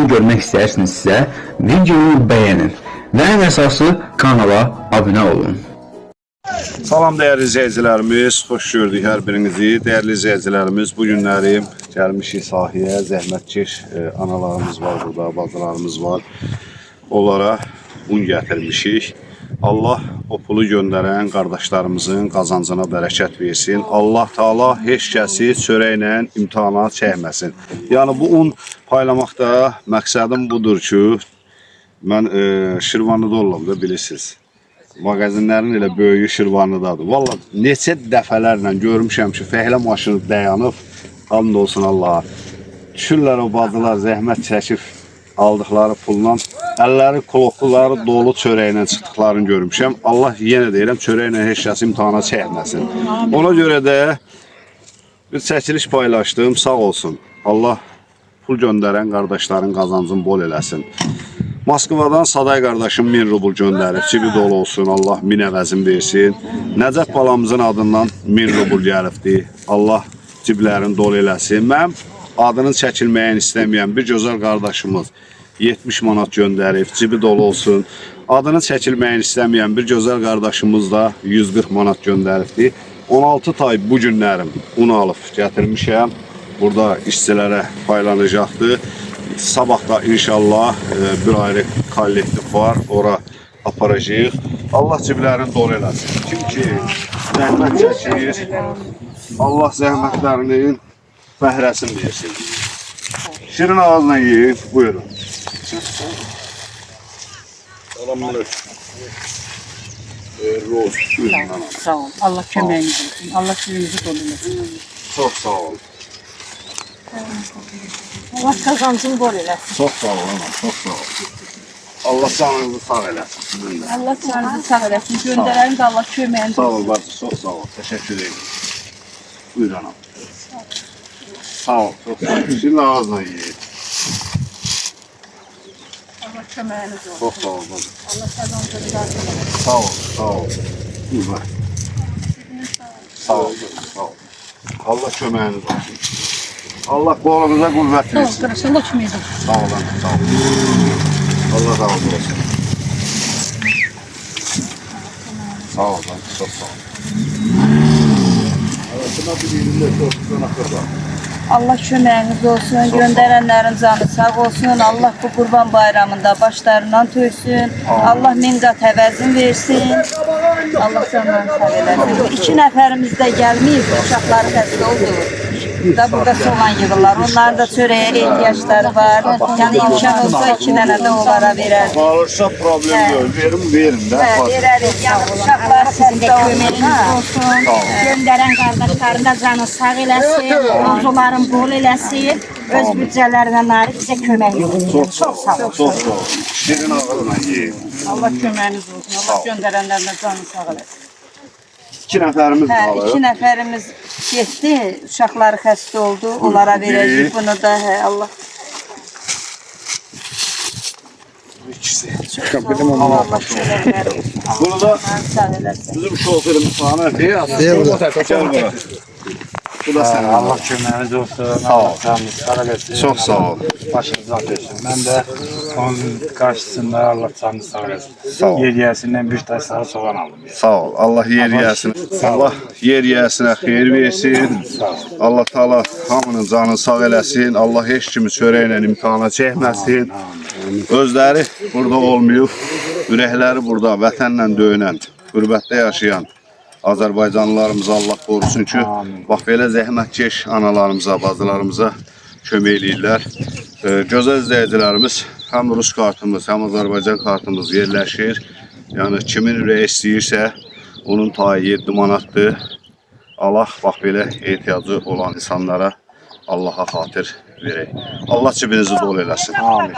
videonu görmək istəyirsinizsə, videonu bəyənin və ən əsası kanala abunə olun. Salam değerli izleyicilerimiz, hoş gördük her birinizi. Değerli izleyicilerimiz, bu günləri gəlmişik sahəyə, zəhmətkeş analarımız var burada, bacılarımız var. Onlara un gətirmişik. Allah o pulu göndərən qardaşlarımızın qazancına bərəkət versin. Allah Taala heç kəsi çörəklə imtahana çəkməsin. Yəni bu un paylamaqda məqsədim budur ki, mən Şirvanlıda olum da bilirsiniz. Mağazinlərin elə böyüyü Şirvanlıdadır. Vallahi neçə dəfələrlə görmüşəm ki, fəhlə maşını dayanıb, hamd olsun Allaha. Düşürlər o bacılar zəhmət çəkib aldıqları pulla, əlləri klokluları dolu çörəklə çıxdıqlarını görmüşəm. Allah yenə deyirəm, çörəklə heç kəs imtahana çəkməsin. Ona görə də bir çəkiliş paylaşdım, sağ olsun. Allah pul göndərən qardaşların qazancını bol eləsin. Moskvadan Saday qardaşım 1000 rubl göndərib, cibi dolu olsun, Allah 1000 əvəzin versin. Nəcəf balamızın adından 1000 rubl gəlibdi, Allah ciblərini dolu eləsin. Mənim adının çəkilməyəni istəməyən bir gözəl qardaşımız 70 manat göndərib, cibi dolu olsun. Adının çəkilməyəni istəməyən bir gözəl qardaşımız da 140 manat göndəribdi. 16 tay bu günlərim un alıb gətirmişəm, burada işçilərə paylanacaqdır. Sabah da inşallah bir ayrı kollektiv var, ora aparacağıq. Allah ciblərini dolu eləsin. Kim ki zəhmət çəkir, Allah zəhmətlərinin bəhrəsini versin. Şirin ağzına yiyin, buyurun. Selamünaleyküm. Sağ ol. Allah köməyiniz olsun. Allah sizinizi qorusun. Çok sağ ol. Allah kazancını bol eləsin. Çok sağ ol ana, çok sağ ol. Allah canınızı sağ eləsin. Allah canınızı sağ eləsin. Göndərənin də Allah köməyiniz Sağ ol olsun. bacı, çok sağ ol. Teşekkür ederim. Buyur anam. Sağ ol, çok sağ ol. Şirin ağzına yiyin. Allah köməyiniz olsun. Çok sağ ol bacı. Allah kazancını razı eləsin. Sağ ol, sağ ol. Buyur bak. Sağ ol, sağ ol. Allah köməyiniz olsun. Allah qolunuza qüvvət Sağ ol, versin. qarşı Allah köməyiniz olsun. Sağ ol, anam, sağ ol. Allah razı olsun. Sağ ol, bacı, çok sağ ol. Allah köməyiniz olsun. Göndərənlərin canı sağ olsun. Allah bu qurban bayramında başlarından töysün. Allah min qat əvəzin versin. Allah canlarını sağ eləsin. 2 nəfərimiz də gəlməyib, uşaqları xəstə oldu. Da burada soğan yığırlar. Onların da çörəyə ehtiyacları var. Yəni imkan olsa 2 dənə də onlara verərdik. Alırsa problem değil, verin de. Verərik. Yəni uşaqlar xəstə olsun. Göndərən qardaşlarına canı sağ eləsin, arzuların bol eləsin, öz büdcələrinə nail bizə kömək edin. Çok sağ ol. Çok sağ ol. Şirin ağzına yiyin. Allah köməyiniz olsun. Allah göndərənlərinə canı sağ eləsin. 2 nəfərimiz Hə, qalır. 2 nəfərimiz getdi, uşaqları xəstə oldu, onlara verəcək bunu da, hə, Allah. İkisi. Allah köməkləri olsun. Bunu da Sağ eləsin. bizim şoförümüz sana. Gel bura. Bu da senin. Allah köməyiniz olsun. Sağ ol. Allah canınızı sağ eləsin. Çok sağ ol. Başınızdan versin. Mən də onun qarşısında Allah canını sağ eləsin. Sağ ol. Yer yiyəsindən bir tay sarı soğan aldım. Sağ ol. Allah yer yesin. Allah yer yesinə xeyir versin. Allah Taala hamının canını sağ eləsin. Allah heç kimi çörəklə imtahana çəkməsin. Özləri burada olmayıb, ürəkləri burada vətənlə döyünən, qürbətdə yaşayan Azərbaycanlılarımıza Allah qorusun ki, bax belə zəhmətkeş analarımıza, bacılarımıza kömək eləyirlər. Gözəl izləyicilərimiz, həm Rus kartımız, həm Azərbaycan kartımız yerləşir. Yəni kimin ürəyi istəyirsə, onun tayı 7 manatdır. Allah bax belə ehtiyacı olan insanlara Allaha xatir verək. Allah cibinizi dolu eləsin. Amin.